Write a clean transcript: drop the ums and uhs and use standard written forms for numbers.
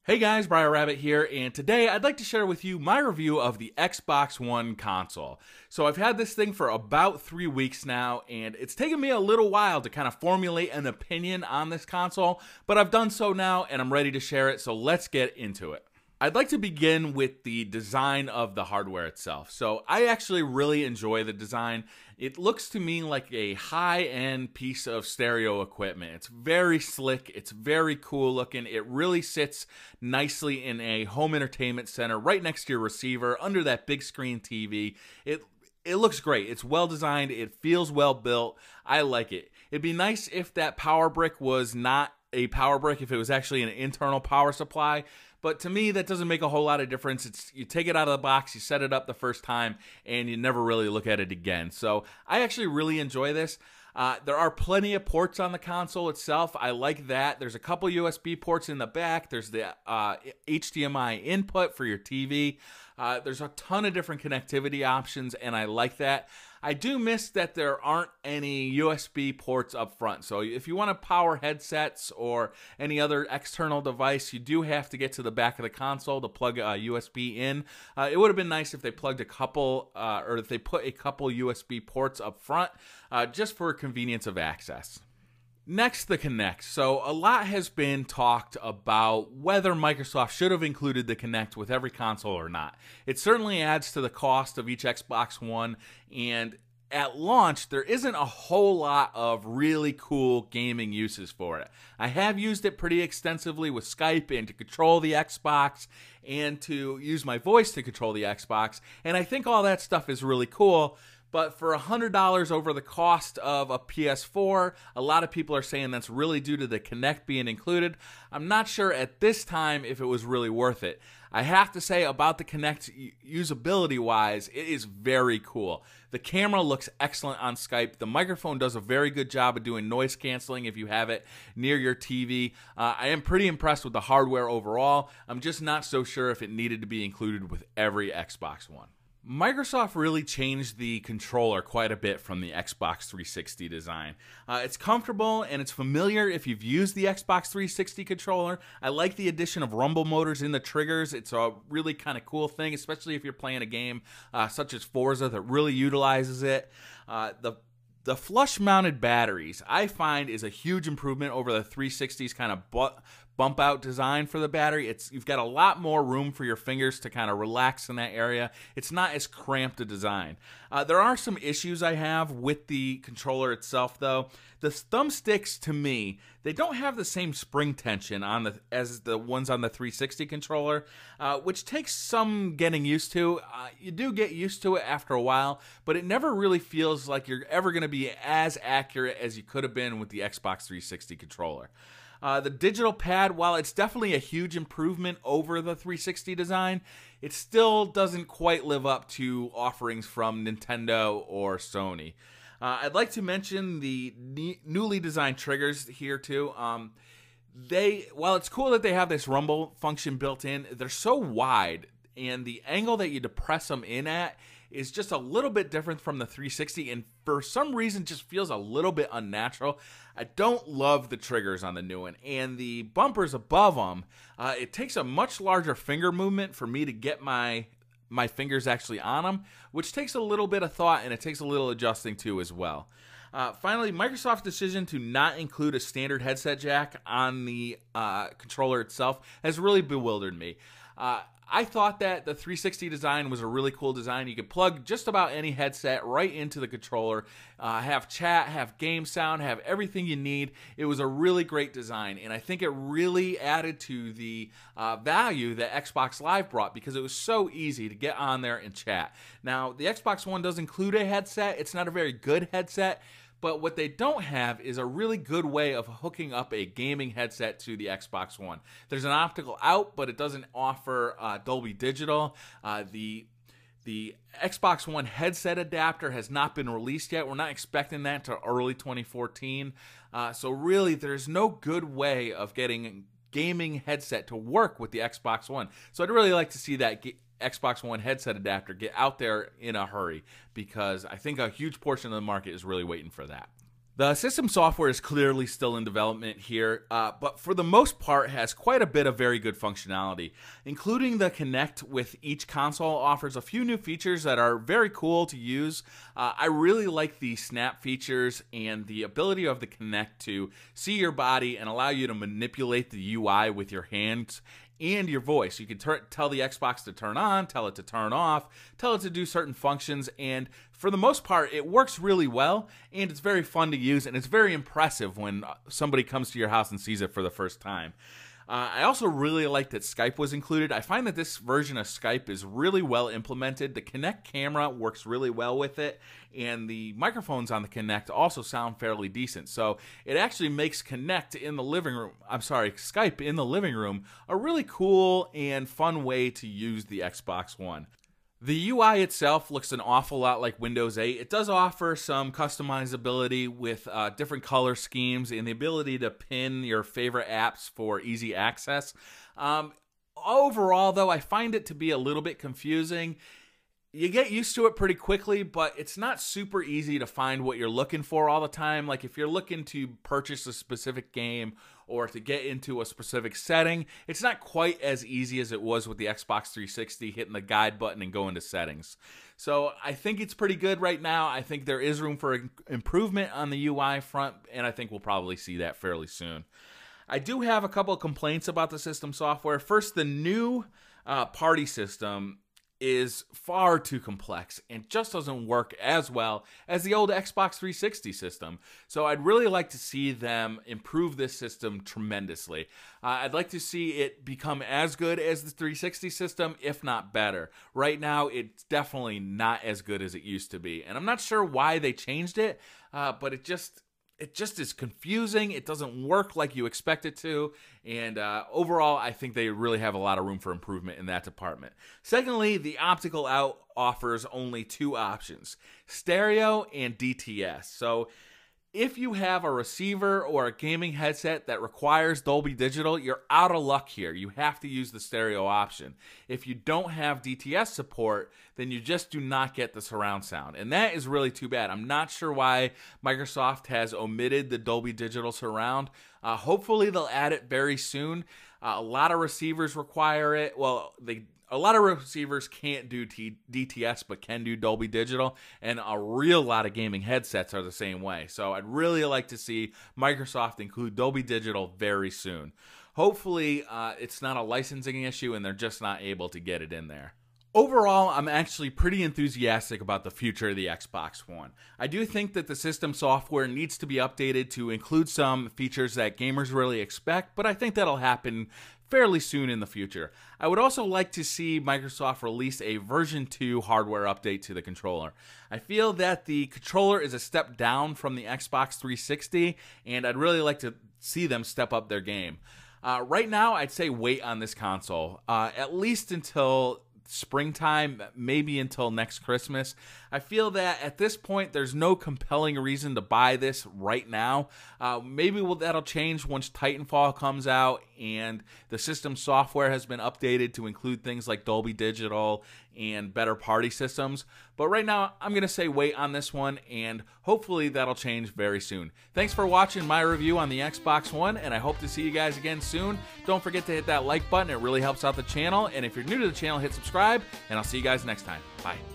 Hey guys, BriarRabbit here, and today I'd like to share with you my review of the Xbox One console. So I've had this thing for about 3 weeks now, and it's taken me a little while to kind of formulate an opinion on this console, but I've done so now, and I'm ready to share it, so let's get into it. I'd like to begin with the design of the hardware itself. So I actually really enjoy the design. It looks to me like a high-end piece of stereo equipment. It's very slick, it's very cool looking. It really sits nicely in a home entertainment center right next to your receiver under that big screen TV. It looks great. It's well designed, it feels well built. I like it. It'd be nice if that power brick was not a power brick, if it was actually an internal power supply. But to me, that doesn't make a whole lot of difference. You take it out of the box, you set it up the first time, and you never really look at it again. So I actually really enjoy this. There are plenty of ports on the console itself. I like that. There's a couple USB ports in the back. There's the HDMI input for your TV. There's a ton of different connectivity options, and I like that. I do miss that there aren't any USB ports up front. So if you want to power headsets or any other external device, you do have to get to the back of the console to plug a USB in. It would have been nice if they plugged a couple, or if they put a couple USB ports up front, just for convenience of access. Next, the Kinect. So a lot has been talked about whether Microsoft should have included the Kinect with every console or not. It certainly adds to the cost of each Xbox One, and at launch, there isn't a whole lot of really cool gaming uses for it. I have used it pretty extensively with Skype and to control the Xbox and to use my voice to control the Xbox, and I think all that stuff is really cool. But for $100 over the cost of a PS4, a lot of people are saying that's really due to the Kinect being included. I'm not sure at this time if it was really worth it. I have to say about the Kinect, usability-wise, it is very cool. The camera looks excellent on Skype. The microphone does a very good job of doing noise canceling if you have it near your TV. I am pretty impressed with the hardware overall. I'm just not so sure if it needed to be included with every Xbox One. Microsoft really changed the controller quite a bit from the Xbox 360 design. It's comfortable and it's familiar if you've used the Xbox 360 controller. I like the addition of rumble motors in the triggers. It's a really kind of cool thing, especially if you're playing a game such as Forza that really utilizes it. The flush-mounted batteries, I find, is a huge improvement over the 360's kind of bump-out design for the battery. You've got a lot more room for your fingers to kind of relax in that area. It's not as cramped a design. There are some issues I have with the controller itself, though. The thumbsticks, to me, they don't have the same spring tension as the ones on the 360 controller, which takes some getting used to. You do get used to it after a while, but it never really feels like you're ever going to be as accurate as you could have been with the Xbox 360 controller. The digital pad, while it's definitely a huge improvement over the 360 design, it still doesn't quite live up to offerings from Nintendo or Sony. I'd like to mention the newly designed triggers here too. While it's cool that they have this rumble function built in, they're so wide, and the angle that you depress them in at is just a little bit different from the 360, and for some reason just feels a little bit unnatural. I don't love the triggers on the new one, and the bumpers above them, it takes a much larger finger movement for me to get my fingers actually on them, which takes a little bit of thought, and it takes a little adjusting too as well. Finally, Microsoft's decision to not include a standard headset jack on the controller itself has really bewildered me. I thought that the 360 design was a really cool design. You could plug just about any headset right into the controller, have chat, have game sound, have everything you need. It was a really great design, and I think it really added to the value that Xbox Live brought because it was so easy to get on there and chat. Now, the Xbox One does include a headset. It's not a very good headset, but what they don't have is a really good way of hooking up a gaming headset to the Xbox One. There's an optical out, but it doesn't offer Dolby Digital. The Xbox One headset adapter has not been released yet. We're not expecting that until early 2014. So really, there's no good way of getting a gaming headset to work with the Xbox One. So I'd really like to see that Xbox One headset adapter get out there in a hurry, because I think a huge portion of the market is really waiting for that. The system software is clearly still in development here, but for the most part has quite a bit of very good functionality. Including the Kinect with each console offers a few new features that are very cool to use. I really like the snap features and the ability of the Kinect to see your body and allow you to manipulate the UI with your hands and your voice. You can tell the Xbox to turn on, tell it to turn off, tell it to do certain functions, and for the most part, it works really well, and it's very fun to use, and it's very impressive when somebody comes to your house and sees it for the first time. I also really like that Skype was included. I find that this version of Skype is really well implemented. The Kinect camera works really well with it, and the microphones on the Kinect also sound fairly decent. So it actually makes Skype in the living room a really cool and fun way to use the Xbox One. The UI itself looks an awful lot like Windows 8. It does offer some customizability with different color schemes and the ability to pin your favorite apps for easy access. Overall, though, I find it to be a little bit confusing. You get used to it pretty quickly, but it's not super easy to find what you're looking for all the time. Like if you're looking to purchase a specific game or to get into a specific setting, it's not quite as easy as it was with the Xbox 360, hitting the guide button and going to settings. So I think it's pretty good right now. I think there is room for improvement on the UI front, and I think we'll probably see that fairly soon. I do have a couple of complaints about the system software. First, the new party system is far too complex and just doesn't work as well as the old Xbox 360 system. So I'd really like to see them improve this system tremendously. I'd like to see it become as good as the 360 system, if not better. Right now, it's definitely not as good as it used to be. And I'm not sure why they changed it, but it just is confusing. It doesn't work like you expect it to. And overall, I think they really have a lot of room for improvement in that department. Secondly, the optical out offers only two options, stereo and DTS. So if you have a receiver or a gaming headset that requires Dolby Digital, you're out of luck here. You have to use the stereo option. If you don't have DTS support, then you just do not get the surround sound. And that is really too bad. I'm not sure why Microsoft has omitted the Dolby Digital surround. Hopefully they'll add it very soon. A lot of receivers require it. Well, a lot of receivers can't do DTS but can do Dolby Digital, and a real lot of gaming headsets are the same way. So I'd really like to see Microsoft include Dolby Digital very soon. Hopefully it's not a licensing issue and they're just not able to get it in there. Overall, I'm actually pretty enthusiastic about the future of the Xbox One. I do think that the system software needs to be updated to include some features that gamers really expect, but I think that'll happen fairly soon in the future. I would also like to see Microsoft release a version 2 hardware update to the controller. I feel that the controller is a step down from the Xbox 360, and I'd really like to see them step up their game. Right now, I'd say wait on this console, at least until springtime, maybe until next Christmas. I feel that at this point there's no compelling reason to buy this right now. Maybe that'll change once Titanfall comes out and the system software has been updated to include things like Dolby Digital and better party systems. But right now, I'm going to say wait on this one, and hopefully that'll change very soon. Thanks for watching my review on the Xbox One, and I hope to see you guys again soon. Don't forget to hit that like button. It really helps out the channel. And if you're new to the channel, hit subscribe, and I'll see you guys next time. Bye.